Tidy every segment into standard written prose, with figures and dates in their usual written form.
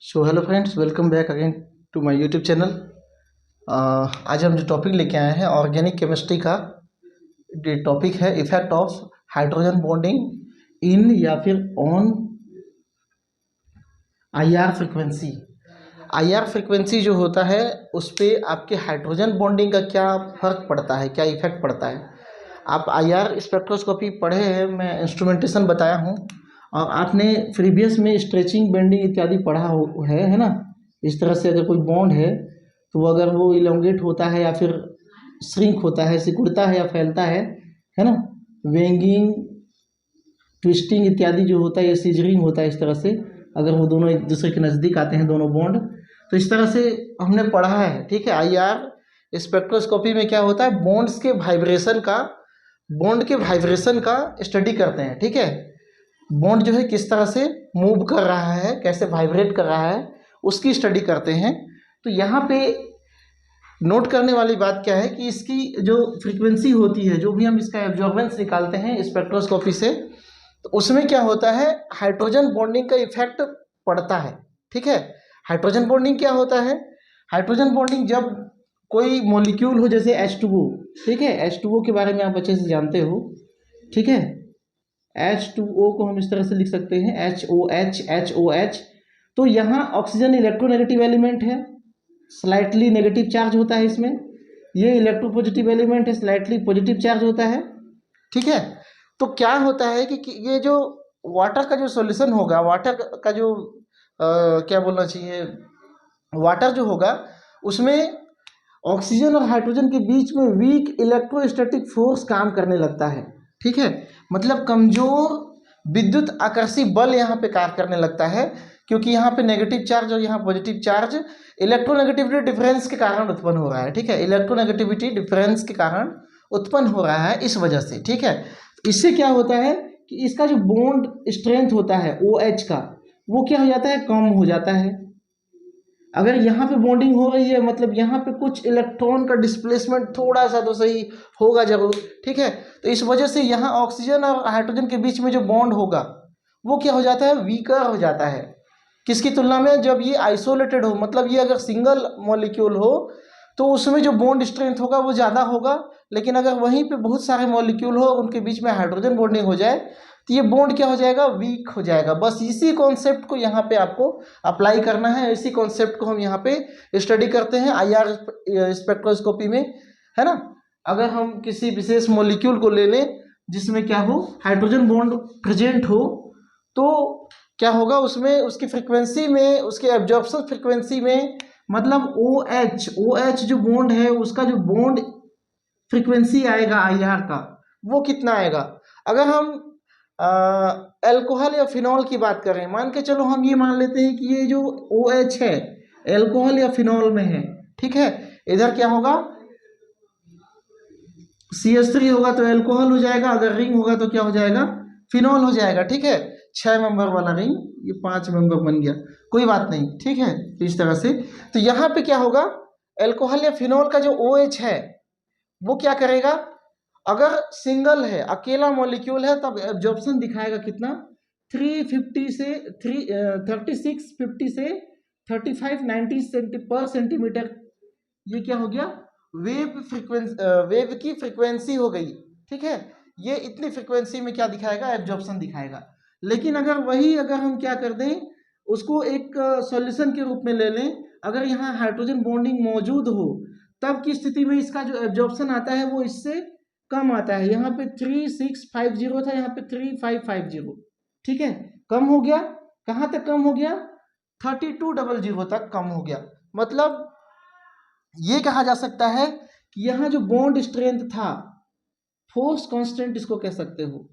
So hello friends, welcome back again to my YouTube channel. आज हम जो topic लेके आए हैं ऑर्गेनिक केमिस्ट्री का, ये टॉपिक है effect of hydrogen bonding in या फिर on IR frequency. IR frequency जो होता है उस पर आपके हाइड्रोजन बॉन्डिंग का क्या फ़र्क पड़ता है, क्या इफेक्ट पड़ता है। आप आईआर स्पेक्ट्रोस्कोपी पढ़े हैं, मैं इंस्ट्रूमेंटेशन बताया हूँ, और आपने प्रीवियस में स्ट्रेचिंग बेंडिंग इत्यादि पढ़ा है ना। इस तरह से अगर कोई बॉन्ड है तो अगर वो इलोंगेट होता है या फिर श्रिंक होता है, सिकुड़ता है या फैलता है ना, वेंगिंग, ट्विस्टिंग इत्यादि जो होता है, ये सीजरिंग होता है। इस तरह से अगर वो दोनों एक दूसरे के नज़दीक आते हैं दोनों बॉन्ड, तो इस तरह से हमने पढ़ा है। ठीक है, आईआर स्पेक्ट्रोस्कोपी में क्या होता है, बॉन्ड के वाइब्रेशन का स्टडी करते हैं। ठीक है, बॉन्ड जो है किस तरह से मूव कर रहा है, कैसे वाइब्रेट कर रहा है, उसकी स्टडी करते हैं। तो यहाँ पे नोट करने वाली बात क्या है कि इसकी जो फ्रीक्वेंसी होती है, जो भी हम इसका एब्जॉर्बेंस निकालते हैं स्पेक्ट्रोस्कोपी से, तो उसमें क्या होता है, हाइड्रोजन बॉन्डिंग का इफेक्ट पड़ता है। ठीक है, हाइड्रोजन बॉन्डिंग क्या होता है, हाइड्रोजन बॉन्डिंग जब कोई मॉलिक्यूल हो, जैसे H2O। ठीक है, H2O के बारे में आप अच्छे से जानते हो। ठीक है, H2O को हम इस तरह से लिख सकते हैं HOH। तो यहाँ ऑक्सीजन इलेक्ट्रोनेगेटिव एलिमेंट है, स्लाइटली नेगेटिव चार्ज होता है इसमें। ये इलेक्ट्रोपॉजिटिव एलिमेंट है, स्लाइटली पॉजिटिव चार्ज होता है। ठीक है, तो क्या होता है कि ये जो वाटर का जो सॉल्यूशन होगा, वाटर का जो क्या बोलना चाहिए, वाटर जो होगा उसमें ऑक्सीजन और हाइड्रोजन के बीच में वीक इलेक्ट्रोस्टैटिक फोर्स काम करने लगता है। ठीक है, मतलब कमजोर विद्युत आकर्षी बल यहाँ पे कार्य करने लगता है, क्योंकि यहाँ पे नेगेटिव चार्ज और यहाँ पॉजिटिव चार्ज इलेक्ट्रोनेगेटिविटी डिफरेंस के कारण उत्पन्न हो रहा है। ठीक है, इलेक्ट्रोनेगेटिविटी डिफरेंस के कारण उत्पन्न हो रहा है इस वजह से। ठीक है, इससे क्या होता है कि इसका जो बॉन्ड स्ट्रेंथ होता है OH का, वो क्या हो जाता है, कम हो जाता है। अगर यहाँ पे बॉन्डिंग हो रही है, मतलब यहाँ पे कुछ इलेक्ट्रॉन का डिस्प्लेसमेंट थोड़ा सा तो सही होगा जरूर। ठीक है, तो इस वजह से यहाँ ऑक्सीजन और हाइड्रोजन के बीच में जो बॉन्ड होगा वो क्या हो जाता है, वीकर हो जाता है। किसकी तुलना में, जब ये आइसोलेटेड हो, मतलब ये अगर सिंगल मॉलिक्यूल हो तो उसमें जो बॉन्ड स्ट्रेंथ होगा वो ज़्यादा होगा। लेकिन अगर वहीं पे बहुत सारे मॉलिक्यूल हो, उनके बीच में हाइड्रोजन बॉन्डिंग हो जाए, तो ये बॉन्ड क्या हो जाएगा, वीक हो जाएगा। बस इसी कॉन्सेप्ट को यहाँ पे आपको अप्लाई करना है। इसी कॉन्सेप्ट को हम यहाँ पे स्टडी करते हैं आईआर स्पेक्ट्रोस्कोपी में, है ना। अगर हम किसी विशेष मॉलिक्यूल को ले लें जिसमें क्या हो, हाइड्रोजन बॉन्ड प्रेजेंट हो, तो क्या होगा उसमें, उसकी फ्रीक्वेंसी में, उसके एब्जॉर्प्शन फ्रीक्वेंसी में, मतलब OH जो बॉन्ड है उसका जो बॉन्ड फ्रीक्वेंसी आएगा आईआर का, वो कितना आएगा। अगर हम अल्कोहल या फिनॉल की बात करें, मान के चलो हम ये मान लेते हैं कि ये जो OH है अल्कोहल या फिनॉल में है। ठीक है, इधर क्या होगा, CH3 होगा तो अल्कोहल हो जाएगा, अगर रिंग होगा तो क्या हो जाएगा, फिनॉल हो जाएगा। ठीक है, 6 मेंबर वाला रिंग ये 5 मेंबर बन गया, कोई बात नहीं। ठीक है, तो इस तरह से, तो यहाँ पे क्या होगा, अल्कोहल या फिनॉल का जो OH है वो क्या करेगा, अगर सिंगल है, अकेला मॉलिक्यूल है, तब एब्जॉर्प्शन दिखाएगा कितना, 350 से 3650 से 3590 पर सेंटीमीटर। ये क्या हो गया, वेव की फ्रीक्वेंसी हो गई। ठीक है, ये इतनी फ्रीक्वेंसी में क्या दिखाएगा, एब्जॉर्प्शन दिखाएगा। लेकिन अगर हम क्या कर दें, उसको एक सॉल्यूशन के रूप में ले लें, अगर यहाँ हाइड्रोजन बॉन्डिंग मौजूद हो, तब की स्थिति में इसका जो एब्जॉर्प्शन आता है वो इससे कम आता है। यहाँ पे 3650 था, यहाँ पे 3550। ठीक है, कम हो गया, कहाँ तक कम हो गया, 3200 तक कम हो गया। मतलब ये कहा जा सकता है कि यहाँ जो बॉन्ड स्ट्रेंथ था, फोर्स कांस्टेंट इसको कह सकते हो,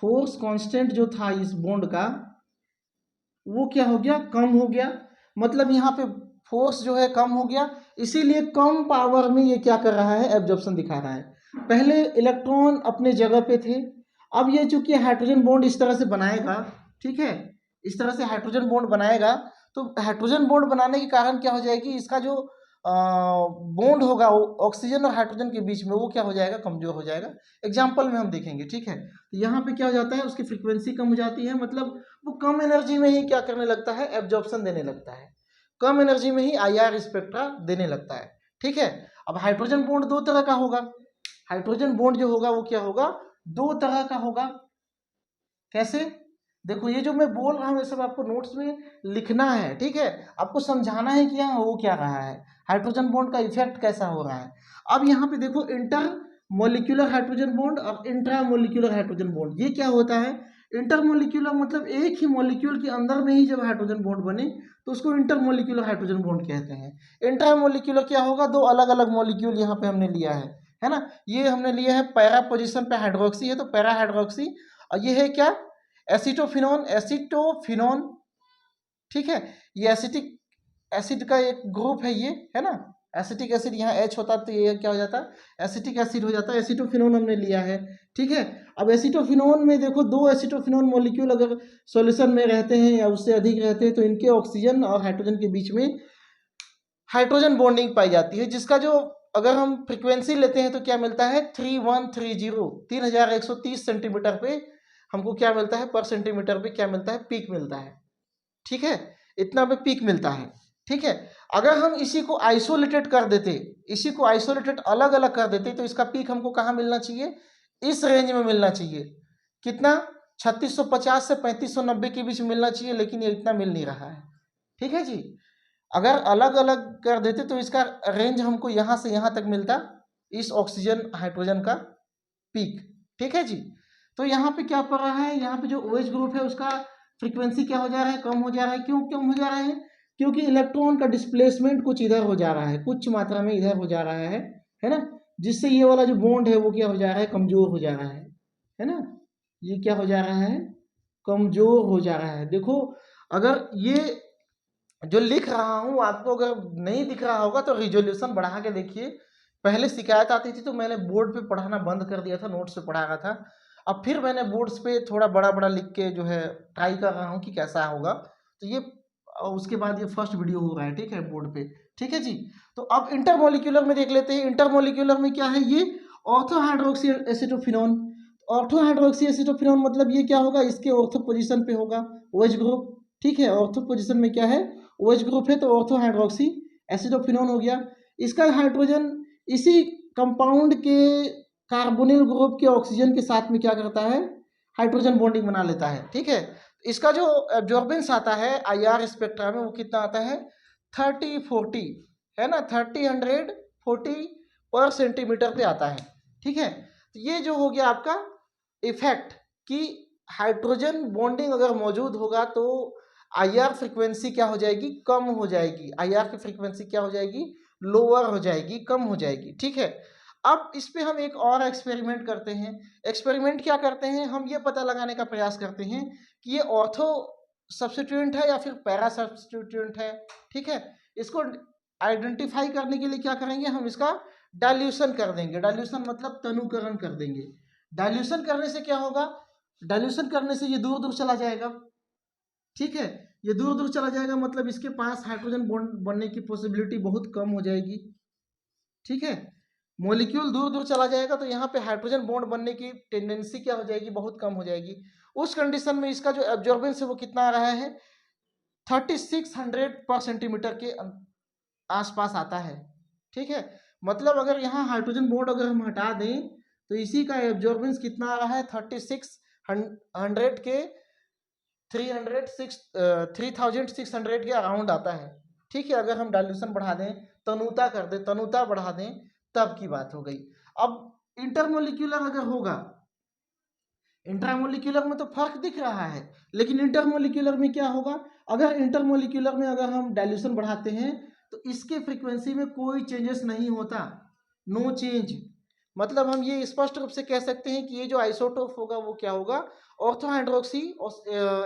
फोर्स कांस्टेंट जो था इस बॉन्ड का, वो क्या हो गया, कम हो गया। मतलब यहाँ पे फोर्स जो है कम हो गया, इसीलिए कम पावर में ये क्या कर रहा है, एब्जॉर्प्शन दिखा रहा है। पहले इलेक्ट्रॉन अपने जगह पे थे, अब ये चूंकि हाइड्रोजन बॉन्ड इस तरह से बनाएगा, ठीक है, इस तरह से हाइड्रोजन बॉन्ड बनाएगा, तो हाइड्रोजन बॉन्ड बनाने के कारण क्या हो जाएगी, इसका जो बॉन्ड होगा ऑक्सीजन और हाइड्रोजन के बीच में, वो क्या हो जाएगा, कमजोर हो जाएगा। एग्जाम्पल में हम देखेंगे, ठीक है। तो यहाँ पे क्या हो जाता है, उसकी फ्रीक्वेंसी कम हो जाती है, मतलब वो कम एनर्जी में ही क्या करने लगता है, एब्जॉर्प्शन देने लगता है, कम एनर्जी में ही IR स्पेक्ट्रा देने लगता है, ठीक है। अब हाइड्रोजन बॉन्ड दो तरह का होगा, हाइड्रोजन बॉन्ड जो होगा वो क्या होगा, दो तरह का होगा। कैसे, देखो ये जो मैं बोल रहा हूँ ये सब आपको नोट्स में लिखना है, ठीक है, आपको समझाना है कि यहाँ हो क्या रहा है, हाइड्रोजन बॉन्ड का इफेक्ट कैसा हो रहा है। अब यहाँ पे देखो इंटर मोलिक्यूलर हाइड्रोजन बॉन्ड और इंट्रा मोलिक्यूलर हाइड्रोजन बॉन्ड, ये क्या होता है, इंटर मोलिक्यूलर मतलब एक ही मॉलिक्यूल के अंदर में ही जब हाइड्रोजन बॉन्ड बने तो उसको इंटर मोलिक्यूलर हाइड्रोजन बॉन्ड कहते हैं। इंट्रा मोलिक्यूलर क्या होगा, दो अलग अलग मॉलिक्यूल यहाँ पे हमने लिया है ना, ये हमने लिया है पैरा पोजिशन पे हाइड्रोक्सी है तो पैरा हाइड्रोक्सी, और ये है क्या, एसीटोफिनोन, ठीक है, ये एसिटिक एसिड का एक ग्रुप है ये, है ना, एसिटिक एसिड, यहाँ H होता तो ये क्या हो जाता, एसिटिक एसिड हो जाता, एसीटोफिनोन हमने लिया है, ठीक है। अब एसीटोफिनोन में देखो दो एसीटोफिनोन मॉलिक्यूल अगर सॉल्यूशन में रहते हैं या उससे अधिक रहते हैं तो इनके ऑक्सीजन और हाइड्रोजन के बीच में हाइड्रोजन बॉन्डिंग पाई जाती है, जिसका जो अगर हम फ्रीक्वेंसी लेते हैं तो क्या मिलता है, 3130 सेंटीमीटर पे हमको क्या मिलता है, पर सेंटीमीटर पे क्या मिलता है, पीक मिलता है, ठीक है, इतना पे पीक मिलता है, ठीक है। अगर हम इसी को आइसोलेटेड कर देते, इसी को आइसोलेटेड अलग अलग कर देते तो इसका पीक हमको कहाँ मिलना चाहिए, इस रेंज में मिलना चाहिए, कितना, 3650 से 3590 के बीच मिलना चाहिए, लेकिन ये इतना मिल नहीं रहा है, ठीक है जी। अगर अलग अलग कर देते तो इसका रेंज हमको यहाँ से यहाँ तक मिलता, इस ऑक्सीजन हाइड्रोजन का पीक, ठीक है जी। तो यहाँ पे क्या पड़ रहा है, यहाँ पे जो OH ग्रुप है उसका फ्रीक्वेंसी क्या हो जा रहा है, कम हो जा रहा है, क्यों कम हो जा रहा है, क्योंकि इलेक्ट्रॉन का डिस्प्लेसमेंट कुछ इधर हो जा रहा है, कुछ मात्रा में इधर हो जा रहा है ना, जिससे ये वाला जो बॉन्ड है वो क्या हो जा रहा है, कमजोर हो जा रहा है ना, ये क्या हो जा रहा है, कमजोर हो जा रहा है। देखो अगर ये जो लिख रहा हूँ आपको अगर नहीं दिख रहा होगा तो रिजोल्यूशन बढ़ा के देखिए, पहले शिकायत आती थी तो मैंने बोर्ड पे पढ़ाना बंद कर दिया था, नोट्स पे पढ़ा रहा था, अब फिर मैंने बोर्ड्स पे थोड़ा बड़ा बड़ा लिख के जो है ट्राई कर रहा हूँ कि कैसा होगा, तो ये उसके बाद ये फर्स्ट वीडियो हो रहा है, ठीक है, बोर्ड पे, ठीक है जी। तो अब इंटरमोलिक्यूलर में देख लेते हैं, इंटरमोलिक्यूलर में क्या है, ये ortho hydroxy acetophenone, ortho hydroxy acetophenone मतलब ये क्या होगा, इसके ऑर्थो पोजिशन पे होगा OH ग्रुप, ठीक है, ऑर्थो पोजिशन में क्या है, OH ग्रुप है तो ऑर्थो हाइड्रोक्सी एसिडोफिनोन हो गया, इसका हाइड्रोजन इसी कंपाउंड के कार्बोनिल ग्रुप के ऑक्सीजन के साथ में क्या करता है, हाइड्रोजन बॉन्डिंग बना लेता है, ठीक है। इसका जो एब्जॉर्बेंस आता है IR स्पेक्ट्रा में वो कितना आता है, 3040 है ना, 3040 पर सेंटीमीटर पे आता है, ठीक है। तो ये जो हो गया आपका इफेक्ट कि हाइड्रोजन बॉन्डिंग अगर मौजूद होगा तो IR फ्रीक्वेंसी क्या हो जाएगी, कम हो जाएगी, IR की फ्रीक्वेंसी क्या हो जाएगी, लोअर हो जाएगी, कम हो जाएगी, ठीक है। अब इस पे हम एक और एक्सपेरिमेंट करते हैं, एक्सपेरिमेंट क्या करते हैं, हम ये पता लगाने का प्रयास करते हैं कि ये ऑर्थो सब्स्टिट्यूएंट है या फिर पैरा सब्स्टिट्यूएंट है, ठीक है। इसको आइडेंटिफाई करने के लिए क्या करेंगे, हम इसका डाइल्यूशन कर देंगे, डाइल्यूशन मतलब तनुकरण कर देंगे। डाइल्यूशन करने से क्या होगा, डाइल्यूशन करने से ये दूर दूर चला जाएगा, ठीक है, ये दूर दूर चला जाएगा मतलब इसके पास हाइड्रोजन बॉन्ड बनने की पॉसिबिलिटी बहुत कम हो जाएगी, ठीक है। मॉलिक्यूल दूर दूर चला जाएगा तो यहाँ पे हाइड्रोजन बॉन्ड बनने की टेंडेंसी क्या हो जाएगी, बहुत कम हो जाएगी। उस कंडीशन में इसका जो एब्जॉर्बेंस है वो कितना आ रहा है, 3600 पर सेंटीमीटर के आसपास आता है, ठीक है। मतलब अगर यहाँ हाइड्रोजन बॉन्ड अगर हम हटा दें तो इसी का एब्जॉर्बेंस कितना आ रहा है, 3600 के 3600 के अराउंड आता है, ठीक है। अगर हम डाइल्यूशन बढ़ा दें, तनुता कर दें, तनुता बढ़ा दें, तब की बात हो गई। अब इंटरमोलिक्यूलर अगर होगा, इंट्रामोलिक्यूलर में तो फर्क दिख रहा है, लेकिन इंटरमोलिक्यूलर में क्या होगा, अगर इंटरमोलिक्यूलर में अगर हम डाइल्यूशन बढ़ाते हैं तो इसके फ्रीक्वेंसी में कोई चेंजेस नहीं होता, नो चेंज। मतलब हम ये स्पष्ट रूप से कह सकते हैं कि ये जो आइसोटोप होगा वो क्या होगा, ऑर्थो हाइड्रोक्सी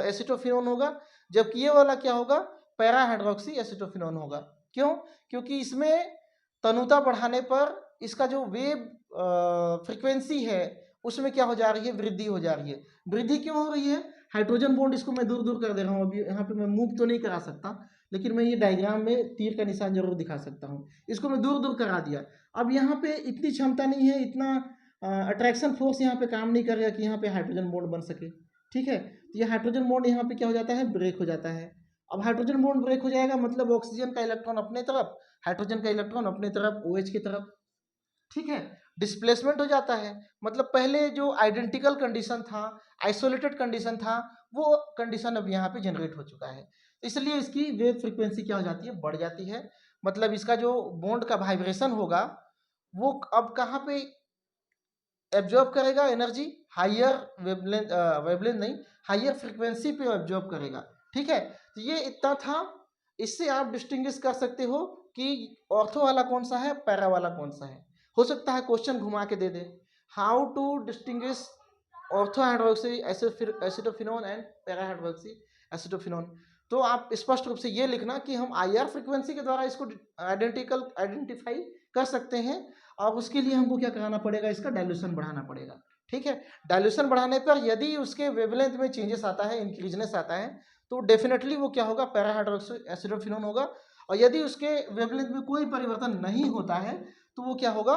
एसिटोफिनोन होगा, जबकि ये वाला क्या होगा, पैरा हाइड्रोक्सी एसिटोफिनोन होगा। क्यों, क्योंकि इसमें तनुता बढ़ाने पर इसका जो वेव फ्रीक्वेंसी है उसमें क्या हो जा रही है, वृद्धि हो जा रही है। वृद्धि क्यों हो रही है, हाइड्रोजन बॉन्ड इसको मैं दूर दूर कर दे रहा हूँ, अभी यहाँ पे मैं मूव तो नहीं करा सकता, लेकिन मैं ये डायग्राम में तीर का निशान जरूर दिखा सकता हूँ। इसको मैं दूर दूर करा दिया। अब यहाँ पे इतनी क्षमता नहीं है, इतना अट्रैक्शन फोर्स यहाँ पे काम नहीं करेगा कि यहाँ पे हाइड्रोजन बॉन्ड बन सके। ठीक है, तो ये हाइड्रोजन बॉन्ड यहाँ पे क्या हो जाता है, ब्रेक हो जाता है। अब हाइड्रोजन बॉन्ड ब्रेक हो जाएगा मतलब ऑक्सीजन का इलेक्ट्रॉन अपने तरफ, हाइड्रोजन का इलेक्ट्रॉन अपने तरफ OH की तरफ। ठीक है, डिस्प्लेसमेंट हो जाता है। मतलब पहले जो आइडेंटिकल कंडीशन था, आइसोलेटेड कंडीशन था, वो कंडीशन अब यहाँ पे जनरेट हो चुका है। इसलिए इसकी वेव फ्रीक्वेंसी क्या हो जाती है, बढ़ जाती है। मतलब इसका जो बॉन्ड का वाइब्रेशन होगा वो अब कहाँ पे एब्जॉर्ब करेगा एनर्जी, हायर वेवलेंथ नहीं, हायर फ्रीक्वेंसी पे एब्जॉर्ब करेगा। ठीक है, तो ये इतना था। इससे आप डिस्टिंग्विश कर सकते हो कि ऑर्थो वाला कौन सा है, पैरा वाला कौन सा है। हो सकता है क्वेश्चन घुमा के दे दे, how to distinguish ortho hydroxy acetophenone and para hydroxy acetophenone. तो आप स्पष्ट रूप से ये लिखना कि हम IR फ्रीक्वेंसी के द्वारा इसको आइडेंटिफाई कर सकते हैं, और उसके लिए हमको क्या कराना पड़ेगा, इसका डाइल्यूशन बढ़ाना पड़ेगा। ठीक है, डाइल्यूशन बढ़ाने पर यदि उसके वेवलेंथ में चेंजेस आता है, इंक्रीजनेस आता है, तो डेफिनेटली वो क्या होगा, पैरा हाइड्रोक्सी एसिडोफिनोन होगा। और यदि उसके वेवलेंथ में कोई परिवर्तन नहीं होता है तो वो क्या होगा,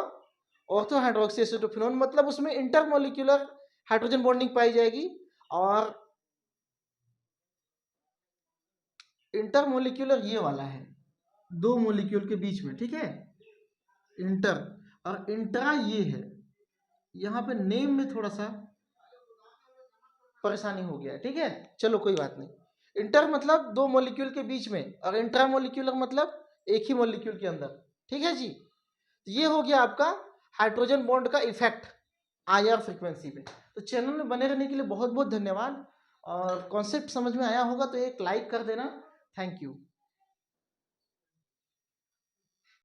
ऑर्थो हाइड्रोक्सी एसिडोफिनोन। मतलब उसमें इंटरमोलिक्यूलर हाइड्रोजन बॉन्डिंग पाई जाएगी, और इंटरमोलिक्यूलर ये वाला है, दो मोलिक्यूल के बीच में। ठीक है, इंटर, और इंट्रा ये है। यहाँ पे नेम में थोड़ा सा परेशानी हो गया है। ठीक है, चलो कोई बात नहीं। इंटर मतलब दो मॉलिक्यूल के बीच में, और इंट्रा मॉलिक्यूलर मतलब एक ही मॉलिक्यूल के अंदर। ठीक है जी, तो ये हो गया आपका हाइड्रोजन बॉन्ड का इफेक्ट IR फ्रीक्वेंसी पे। तो चैनल में बने रहने के लिए बहुत बहुत धन्यवाद, और कॉन्सेप्ट समझ में आया होगा तो एक लाइक कर देना। Thank you.